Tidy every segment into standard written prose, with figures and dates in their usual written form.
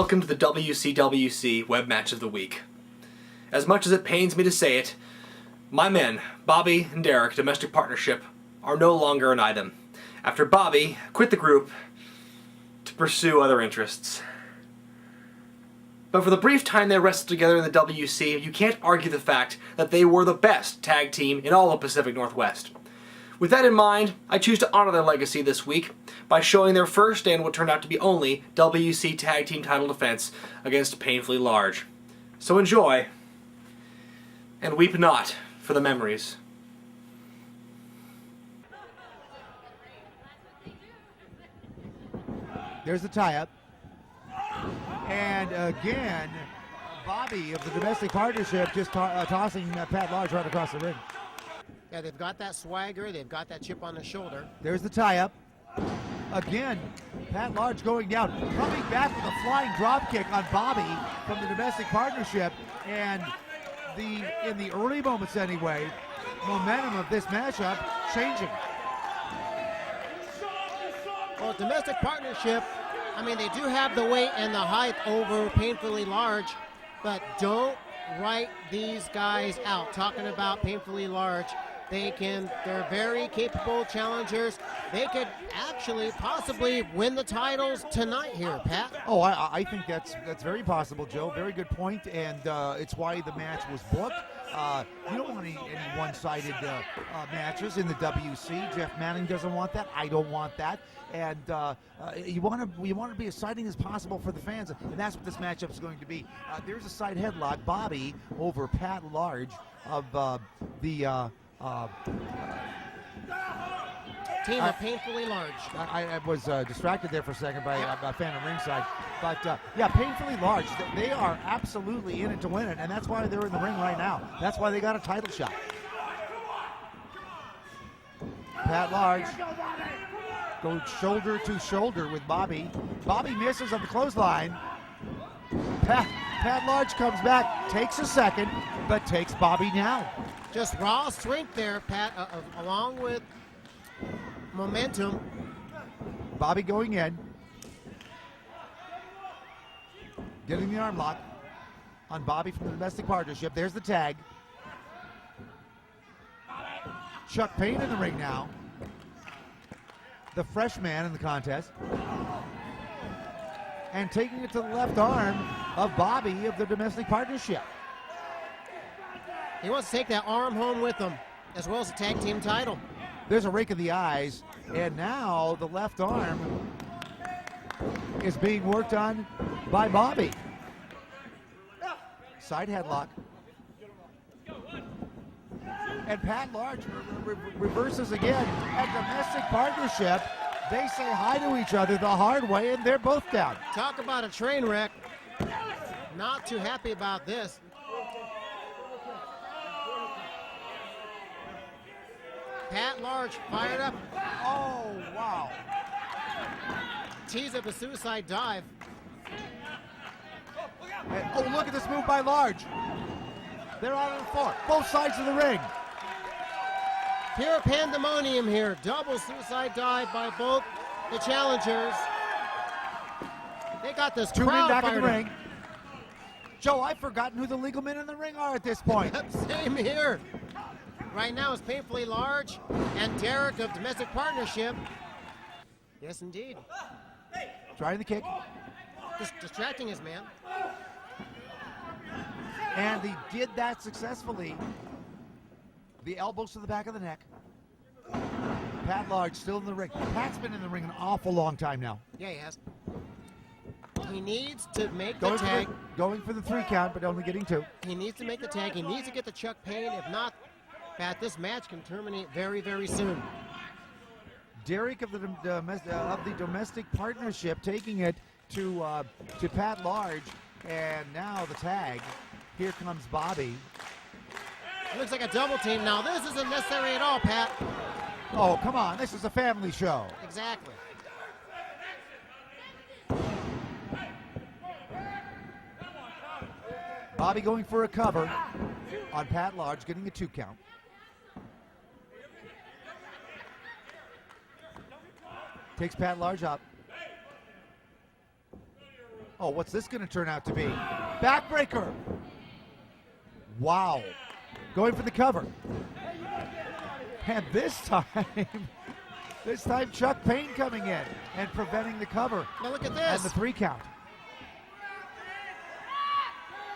Welcome to the WCWC Web Match of the Week. As much as it pains me to say it, my men, Bobby and Deryck, domestic partnership, are no longer an item, after Bobby quit the group to pursue other interests. But for the brief time they wrestled together in the WC, you can't argue the fact that they were the best tag team in all of Pacific Northwest. With that in mind, I choose to honor their legacy this week by showing their first and what turned out to be only WC Tag Team title defense against Paynefully Large. So enjoy, and weep not for the memories. There's the tie-up. And again, Bobby of the domestic partnership just tossing Pat Large right across the ring. Yeah, they've got that swagger. They've got that chip on the shoulder. There's the tie-up. Again, Pat Large going down, coming back with a flying drop kick on Bobby from the domestic partnership. And in the early moments anyway, momentum of this matchup changing. Well, domestic partnership, I mean, they do have the weight and the height over Paynefully Large, but don't write these guys out. Talking about Paynefully Large, they're very capable challengers. They could actually possibly win the titles tonight here, Pat. Oh, I think that's very possible, Joe. Very good point, and it's why the match was booked. You don't want any one-sided matches in the WC. Jeff Manning doesn't want that. I don't want that. And you want to be as exciting as possible for the fans, and that's what this matchup is going to be. There's a side headlock, Bobby over Pat Large of the team of Paynefully Large. I was distracted there for a second by a fan of ringside. But, yeah, Paynefully Large, they are absolutely in it to win it, and that's why they're in the ring right now. That's why they got a title shot. Pat Large goes shoulder to shoulder with Bobby. Bobby misses on the clothesline. Pat Large comes back, takes a second, but takes Bobby down. Just raw strength there, Pat, along with momentum. Bobby going in. Getting the arm lock on Bobby from the domestic partnership. There's the tag. Chuck Payne in the ring now. The fresh man in the contest. And taking it to the left arm of Bobby of the domestic partnership. He wants to take that arm home with him, as well as the tag team title. There's a rake of the eyes, and now the left arm is being worked on by Bobby. Side headlock. And Pat Large reverses again. At domestic partnership, they say hi to each other the hard way, and they're both down. Talk about a train wreck. Not too happy about this. Pat Large fired up. Oh, wow. Tees up a suicide dive. And, oh, look at this move by Large. They're out on the floor, both sides of the ring. Pure pandemonium here. Double suicide dive by both the challengers. They got this Two men crowd back in fired the up. ring. Joe, I've forgotten who the legal men in the ring are at this point. Same here. Right now it's Paynefully Large and Deryck of domestic partnership. Yes, indeed. Trying the kick. Just distracting his man. And he did that successfully. The elbows to the back of the neck. Pat Large still in the ring. Pat's been in the ring an awful long time now. Yeah, he has. He needs to make the tag. Going for the 3 count, but only getting 2. He needs to make the tag. He needs to get the Chuck Payne. If not, Pat, this match can terminate very, very soon. Deryck of the domestic partnership taking it to Pat Large, and now the tag. Here comes Bobby. It looks like a double team now. This isn't necessary at all, Pat. Oh, come on. This is a family show. Exactly. Bobby going for a cover on Pat Large, getting a 2 count. Takes Pat Large up. Oh, what's this going to turn out to be? Backbreaker. Wow. Going for the cover. And this time Chuck Payne coming in and preventing the cover. Now look at this. And the 3 count.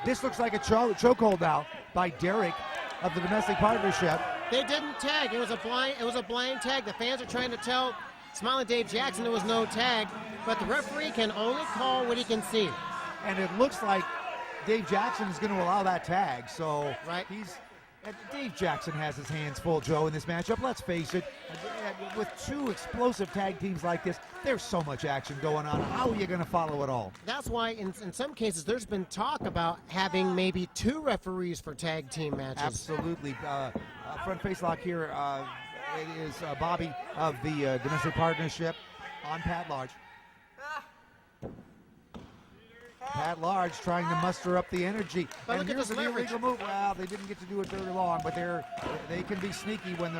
This looks like a chokehold now by Deryck of the domestic partnership. They didn't tag. It was a blind tag. The fans are trying to tell Smiling Dave Jackson there was no tag, but the referee can only call what he can see. And it looks like Dave Jackson is going to allow that tag. So right. Dave Jackson has his hands full, Joe, in this matchup. Let's face it, with 2 explosive tag teams like this, there's so much action going on. How are you going to follow it all? That's why in some cases there's been talk about having maybe 2 referees for tag team matches. Absolutely. Front face lock here. It is Bobby of the domestic partnership on Pat Large. Pat Large trying to muster up the energy. But and look here's at an this leverage. illegal move. Well, they didn't get to do it very long, but they can be sneaky when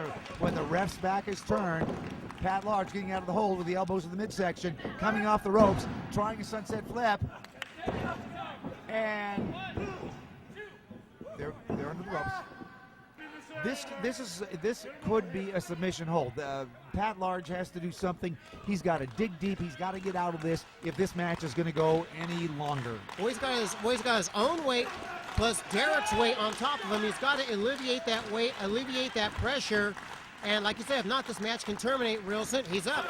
the ref's back is turned. Pat Large getting out of the hole with the elbows in the midsection, coming off the ropes, trying a sunset flip. And they're under the ropes. This could be a submission hold. Pat Large has to do something. He's got to dig deep. He's got to get out of this if this match is going to go any longer. Well, he's got his own weight plus Deryck's weight on top of him. He's got to alleviate that weight, alleviate that pressure. And like you said, if not, this match can terminate real soon. He's up.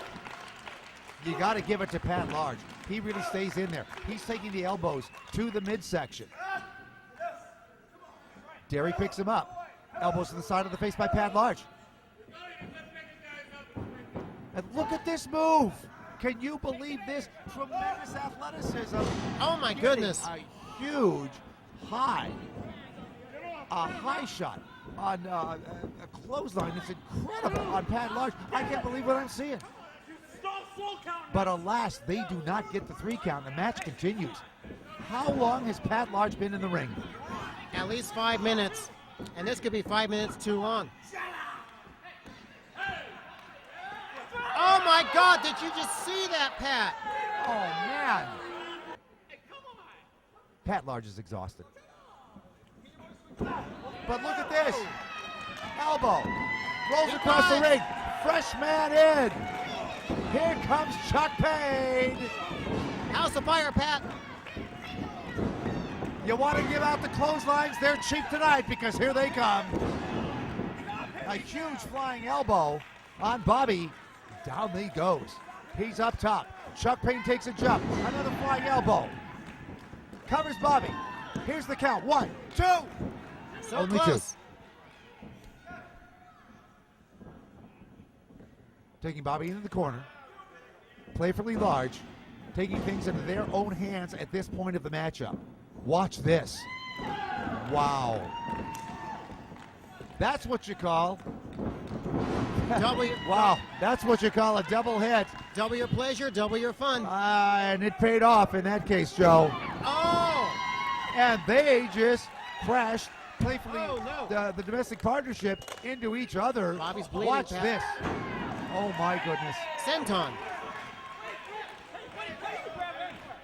You got to give it to Pat Large. He really stays in there. He's taking the elbows to the midsection. Deryck picks him up. Elbows to the side of the face by Pat Large. And look at this move. Can you believe this? Tremendous athleticism. Oh my goodness. A huge high shot on a clothesline. It's incredible on Pat Large. I can't believe what I'm seeing. But alas, they do not get the 3 count. The match continues. How long has Pat Large been in the ring? At least 5 minutes. And this could be 5 minutes too long. Oh my God, did you just see that, Pat? Oh man. Pat Large is exhausted. But look at this. Elbow. Rolls across the ring. Fresh man in. Here comes Chuck Payne. House of fire, Pat. You want to give out the clotheslines? They're cheap tonight because here they come. A huge flying elbow on Bobby. Down he goes. He's up top. Chuck Payne takes a jump. Another flying elbow. Covers Bobby. Here's the count. 1, 2. So Only close. 2. Taking Bobby into the corner. Playfully Large. Taking things into their own hands at this point of the matchup. Watch this. Wow. That's what you call. Wow. That's what you call a double hit. Double your pleasure, double your fun. And it paid off in that case, Joe. Oh! And they just crashed playfully no. the domestic partnership into each other. Bobby's bleeding, Watch Pat. this. Oh my goodness. Senton.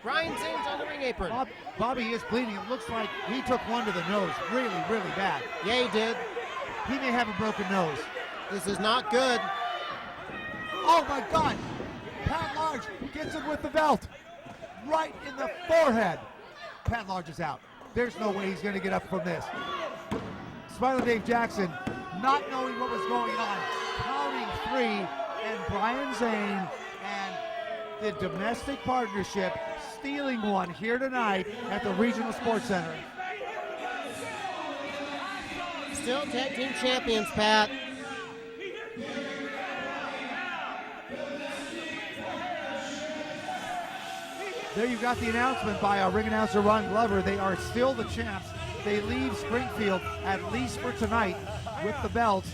Brian Zane's on the ring apron. Bobby is bleeding. It looks like he took one to the nose really, really bad. Yeah, he did. He may have a broken nose. This is not good. Oh my God. Pat Large gets him with the belt. Right in the forehead. Pat Large is out. There's no way he's going to get up from this. Smiling Dave Jackson, not knowing what was going on, counting 3, and Brian Zane and the domestic partnership stealing one here tonight at the Regional Sports Center. Still tag team champions, Pat. There you got the announcement by our ring announcer Ron Glover. They are still the champs. They leave Springfield, at least for tonight, with the belts.